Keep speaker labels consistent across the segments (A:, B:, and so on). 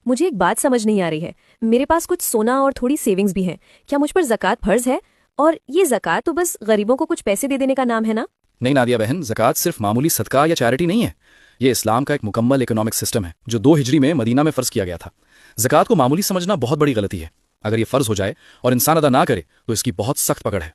A: مجھے ایک بات سمجھ نہیں آ رہی ہے، میرے پاس کچھ سونا اور تھوڑی سیونگز بھی ہیں، کیا مجھ پر زکوٰۃ فرض ہے؟ اور یہ زکوٰۃ تو بس غریبوں کو کچھ پیسے دے دینے کا نام ہے نا؟
B: نہیں نادیہ بہن، زکوٰۃ صرف معمولی صدقہ یا چیریٹی نہیں ہے، یہ اسلام کا ایک مکمل اکنامک سسٹم ہے جو 2 ہجری میں مدینہ میں فرض کیا گیا تھا۔ زکوٰۃ کو معمولی سمجھنا بہت بڑی غلطی ہے۔ اگر یہ فرض ہو جائے اور انسان ادا نہ کرے تو اس کی بہت سخت پکڑ ہے۔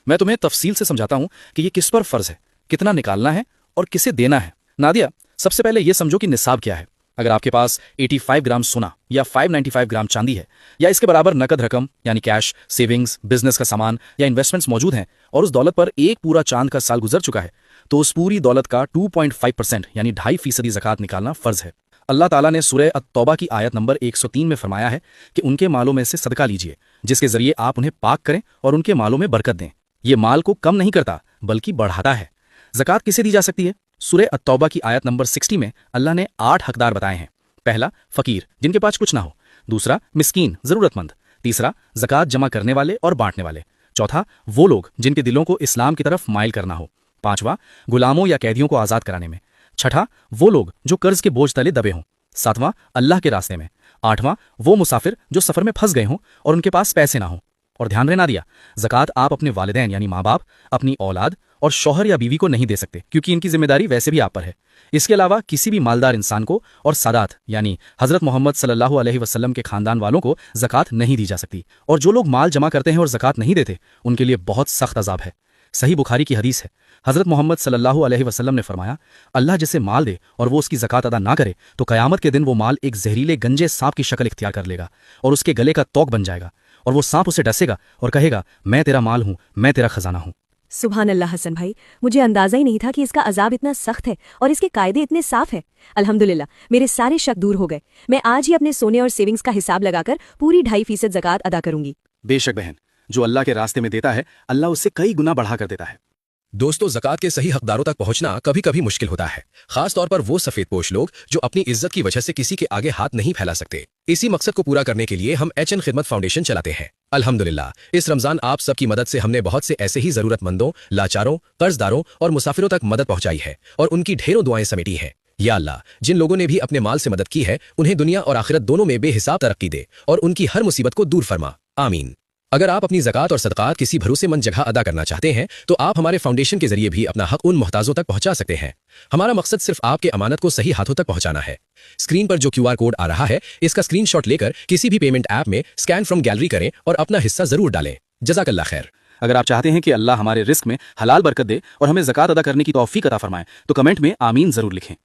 B: میں تمہیں تفصیل سے سمجھاتا ہوں کہ یہ کس پر فرض ہے، کتنا نکالنا ہے اور کسے دینا ہے۔ نادیہ، سب سے پہلے یہ سمجھو کہ نصاب کیا ہے۔ اگر آپ کے پاس 85 گرام سونا یا 595 گرام چاندی ہے یا اس کے برابر نقد رقم یعنی کیش، سیونگز، بزنس کا سامان یا انویسٹمنٹس موجود ہیں اور اس دولت پر ایک پورا چاند کا سال گزر چکا ہے تو اس پوری دولت کا 2.5% یعنی 2.5% زکوٰۃ نکالنا فرض ہے۔ اللہ تعالیٰ نے سورہ التوبہ کی آیت نمبر 103 میں فرمایا ہے کہ ان کے مالوں میں سے صدقہ لیجئے جس کے ذریعے آپ انہیں پاک کریں اور ان کے مالوں میں برکت دیں۔ یہ مال کو کم نہیں کرتا بلکہ بڑھاتا ہے۔ زکوٰۃ کسے دی جا سکتی ہے؟ سورہ التوبہ کی آیت نمبر 60 میں اللہ نے 8 حقدار بتائے ہیں۔ پہلا، فقیر جن کے پاس کچھ نہ ہو۔ دوسرا، مسکین ضرورت مند۔ تیسرا، زکوٰۃ جمع کرنے والے اور بانٹنے والے۔ چوتھا، وہ لوگ جن کے دلوں کو اسلام کی طرف مائل کرنا ہو۔ پانچواں، غلاموں یا قیدیوں کو آزاد کرانے میں۔ چھٹا، وہ لوگ جو قرض کے بوجھ تلے دبے ہوں۔ ساتواں، اللہ کے راستے میں۔ آٹھواں، وہ مسافر جو سفر میں پھنس گئے ہوں اور ان کے پاس پیسے نہ ہوں۔ اور دھیان رہنا دیا، زکوٰۃ آپ اپنے والدین یعنی ماں باپ، اپنی اولاد اور شوہر یا بیوی کو نہیں دے سکتے کیونکہ ان کی ذمہ داری ویسے بھی آپ پر ہے۔ اس کے علاوہ کسی بھی مالدار انسان کو اور سادات یعنی حضرت محمد صلی اللہ علیہ وسلم کے خاندان والوں کو زکوٰۃ نہیں دی جا سکتی۔ اور جو لوگ مال جمع کرتے ہیں اور زکوٰۃ نہیں دیتے ان کے لیے بہت سخت عذاب ہے۔ صحیح بخاری کی حدیث ہے، حضرت محمد صلی اللہ علیہ وسلم نے فرمایا، اللہ جسے مال دے اور وہ اس کی زکوٰۃ ادا نہ کرے تو قیامت کے دن وہ مال ایک زہریلے گنجے سانپ کی شکل اختیار کر لے گا اور اس کے گلے کا توق بن جائے گا اور وہ سانپ اسے ڈسے گا اور کہے گا، میں تیرا مال ہوں، میں تیرا خزانہ ہوں۔
A: سبحان اللہ حسن بھائی، مجھے اندازہ ہی نہیں تھا کہ اس کا عذاب اتنا سخت ہے اور اس کے قاعدے اتنے صاف ہیں۔ الحمدللہ میرے سارے شک دور ہو گئے۔ میں آج ہی اپنے سونے اور سیونگز کا حساب لگا کر پوری 2.5% زکوٰۃ ادا کروں گی۔
B: بے شک بہن، جو اللہ کے راستے میں دیتا ہے اللہ اس سے کئی گنا بڑھا کر دیتا ہے۔
C: دوستو، زکوٰۃ کے صحیح حقداروں تک پہنچنا کبھی کبھی مشکل ہوتا ہے، خاص طور پر وہ سفید پوش لوگ جو اپنی عزت کی وجہ سے کسی کے آگے ہاتھ نہیں پھیلا سکتے۔ اسی مقصد کو پورا کرنے کے لیے ہم HN خدمت فاؤنڈیشن چلاتے ہیں۔ الحمدللہ اس رمضان آپ سب کی مدد سے ہم نے بہت سے ایسے ہی ضرورت مندوں، لاچاروں، قرض داروں اور مسافروں تک مدد پہنچائی ہے اور ان کی ڈھیروں دعائیں سمیٹی ہیں۔ یا اللہ، جن لوگوں نے بھی اپنے مال سے مدد کی ہے انہیں دنیا اور آخرت دونوں میں بے حساب ترقی دے اور ان کی ہر مصیبت کو دور فرما، آمین۔ اگر آپ اپنی زکوٰۃ اور صدقات کسی بھروسے مند جگہ ادا کرنا چاہتے ہیں تو آپ ہمارے فاؤنڈیشن کے ذریعے بھی اپنا حق ان محتاجوں تک پہنچا سکتے ہیں۔ ہمارا مقصد صرف آپ کے امانت کو صحیح ہاتھوں تک پہنچانا ہے۔ اسکرین پر جو QR کوڈ آ رہا ہے اس کا اسکرین شاٹ لے کر کسی بھی پیمنٹ ایپ میں اسکین فرام گیلری کریں اور اپنا حصہ ضرور ڈالیں۔ جزاک اللہ خیر۔
B: اگر آپ چاہتے ہیں کہ اللہ ہمارے رزق میں حلال برکت دے اور ہمیں زکوٰۃ ادا کرنے کی توفیق عطا فرمائے تو کمنٹ میں آمین ضرور لکھیں۔